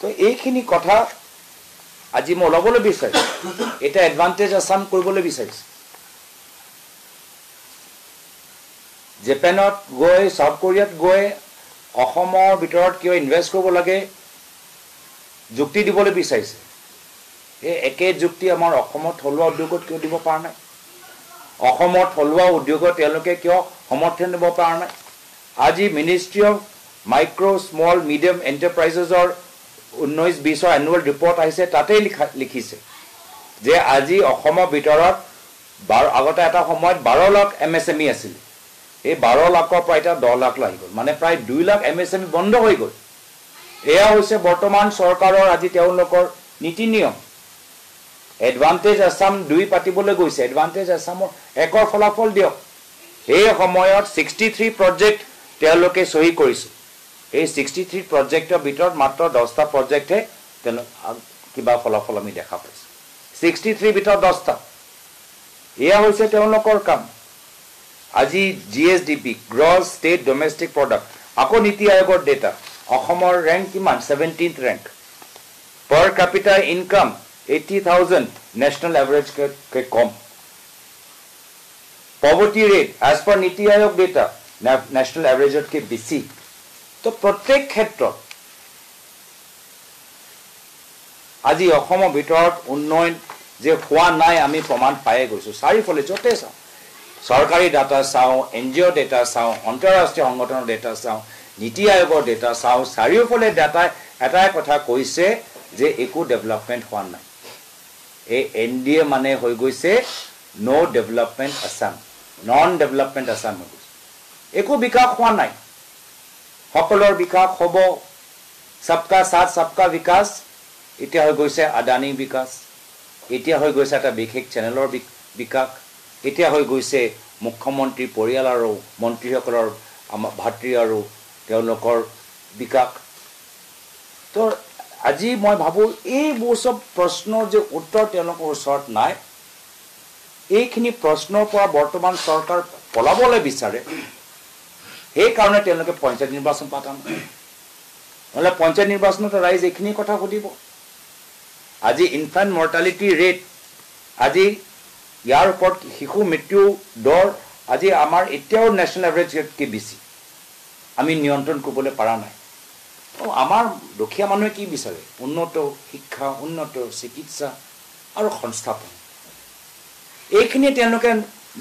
তো এইখিনি কথা আজি মই ওলাবলৈ বিচাৰিছোঁ এটা এডভান্টেজ আছাম কৰিবলৈ বিচাৰিছোঁ জাপানত গৈ সাউথ কোৰিয়াত গৈ অসমৰ ভিতৰত কিয় ইনভেষ্ট কৰিব লাগে যুক্তি দিবলৈ বিচাৰিছে এই একে যুক্তি আমাৰ অসমৰ থলুৱা উদ্যোগত কিয় দিব পৰা নাই অসমৰ থলুৱা উদ্যোগত তেওঁলোকে কিয় সমৰ্থন দিব পৰা নাই আজি ministry of micro small medium এণ্টাৰপ্ৰাইজেছৰ 19-20 এনুৱেল ৰিপৰ্ট আহিছে তাতেই লিখিছে যে আজি অসমৰ ভিতৰত আগতে এটা সময়ত 12 লাখ MSME আছিল এই 12 লাখৰ পৰা এটা 10 লাখ লাগি গ'ল মানে প্ৰায় 2 লাখ MSME বন্ধ হৈ গ'ল এয়া হৈছে বৰ্তমান চৰকাৰৰ আজি তেওঁলোকৰ নীতি নিয়ম এডভান্টেজ আছাম 2 পাতিবলৈ গৈছে এডভান্টেজ আছামৰ একৰ ফলাফল দিয়ক এই সময়ত 63 প্ৰজেক্ট তেওঁলোকে সহি কৰিছে এই 63 প্ৰজেক্টৰ ভিতৰত মাত্ৰ 10টা প্ৰজেক্টে কিবা ফলাফল আমি দেখা পাইছো 63 ভিতৰত 10টা এয়া হৈছে তেওঁলোকৰ কাম আজি GSDP gross state domestic product আকৌ নীতি আয়োগৰ ডেটা অসমৰ ৰেংক কিমান 17th rank per capita income 80,000 national average ke kom poverty rate as per niti ayog data national average ke bisi to protek khetrot আজি অসমৰ ভিতৰত উন্নয়ন যে হোৱা নাই আমি প্ৰমাণ পায়ে গৈছো চাৰিফলে জতে চাও সৰকাৰি ডাটা চাও NGO ডেটা চাও অন্তৰাষ্ট্ৰীয় সংগঠনৰ ডেটা চাও নীতি আয়োগৰ ডেটা চাও চাৰিফলে ডাটা এটাই কথা কৈছে যে একো ডেভেলপমেন্ট হোৱা নাই এই NDA মানে হৈ গৈছে no development Assam non development Assam হৈ গৈছে একো বিকাশ হোৱা নাই সকলৰ বিকাশ হ'ব সবকা সাথ সবকা বিকাশ এতিয়া হৈ গৈছে আদানী বিকাশ এতিয়া হৈ গৈছে এটা বিশেষ চেনেলৰ বিকাশ এতিয়া হৈ গৈছে মুখ্যমন্ত্ৰী পৰিয়াল আৰু মন্ত্ৰীসকলৰ ভাতৃ আৰু তেওঁলোকৰ বিকাশ তো আজি মই ভাবো এই বসব প্ৰশ্নৰ যে উত্তৰ তেওঁলোকৰ ওচৰত নাই এইখিনি প্ৰশ্নৰ পৰা বৰ্তমান চৰকাৰ পলাবলৈ বিচাৰে এই কাৰণে তেওঁলোকে পঞ্চায়ত নিৰ্বাচন পাতা নাই নহলে পঞ্চায়ত নিৰ্বাচনত ৰাইজ এইখিনি কথা সুধিব আজি ইনফ্যান্ট মৰ্টালিটি ৰেট আজি ইয়াৰ ওপৰত শিশু মৃত্যু দৰ আজি আমাৰ এতিয়াও নেশ্যনেল এভাৰেজ কে বেছি আমি নিয়ন্ত্ৰণ কৰিবলৈ পৰা নাই আমাৰ দুখীয়া মানুহে কি বিচাৰে উন্নত শিক্ষা উন্নত চিকিৎসা আৰু সংস্থাপন এইখিনি তেওঁলোকে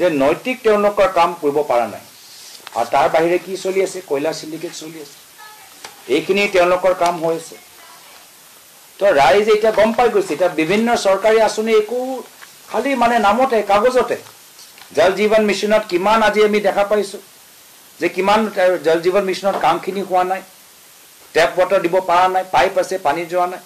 যে নৈতিক তেওঁলোকৰ কাম কৰিব পৰা নাই আৰু তাৰ বাহিৰে কি চলি আছে কয়লা সিন্ডিকেট চলি আছে এইখিনি তেওঁলোকৰ কাম হৈ আছে তো ৰাইজ এটা গম পাই গৈছে এটা বিভিন্ন চৰকাৰী আঁচনি একো খালি মানে নামতে কাগজতে জল জীৱন মিছনত কিমান আজি আমি দেখা পাইছো যে কিমান জল জীৱন মিছনত কামখিনি হোৱা নাই টেপ ওয়াটাৰ দিব পৰা নাই পাইপ আছে পানী যোৱা নাই